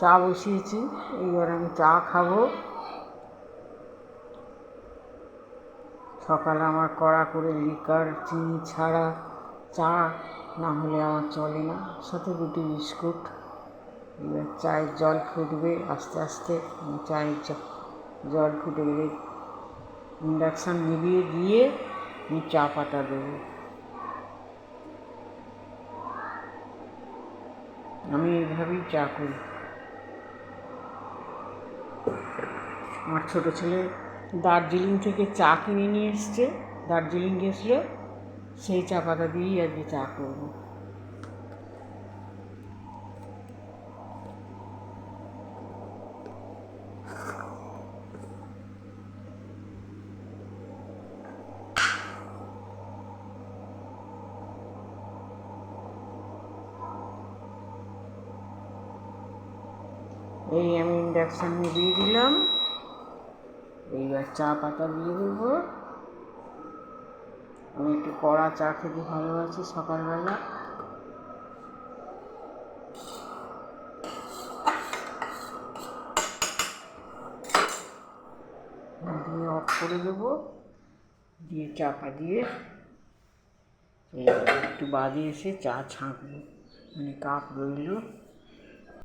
চা বসিয়েছি, এইবার আমি চা খাবো। সকালে আমার কড়া করে লিকার চিনি ছাড়া চা না হলে আমার চলে না, সাথে দুটি বিস্কুট। এবার চায়ের জল ফুটবে আস্তে আস্তে, চায়ের জল ফুটে গেলে ইন্ডাকশান নিভিয়ে দিয়ে আমি চা পাতা দেবো। আমি এইভাবেই চা করি। আমার ছোটো ছেলে দার্জিলিং থেকে চা কিনে নিয়ে এসছে, দার্জিলিং গেছিলো, সেই চা পাতা দিয়েই আজকে চা করবো। এই আমি ইন্ডাকশানে দিয়ে দিলাম, এইবার চা পাতা দিয়ে দেবো। আমি একটু কড়া চা খেতে ভালোবাসি সকালবেলা। দিয়ে অফ করে দেবো, দিয়ে চাপা দিয়ে একটু বাদে এসে চা ছাঁকবো, মানে কাপ রইল।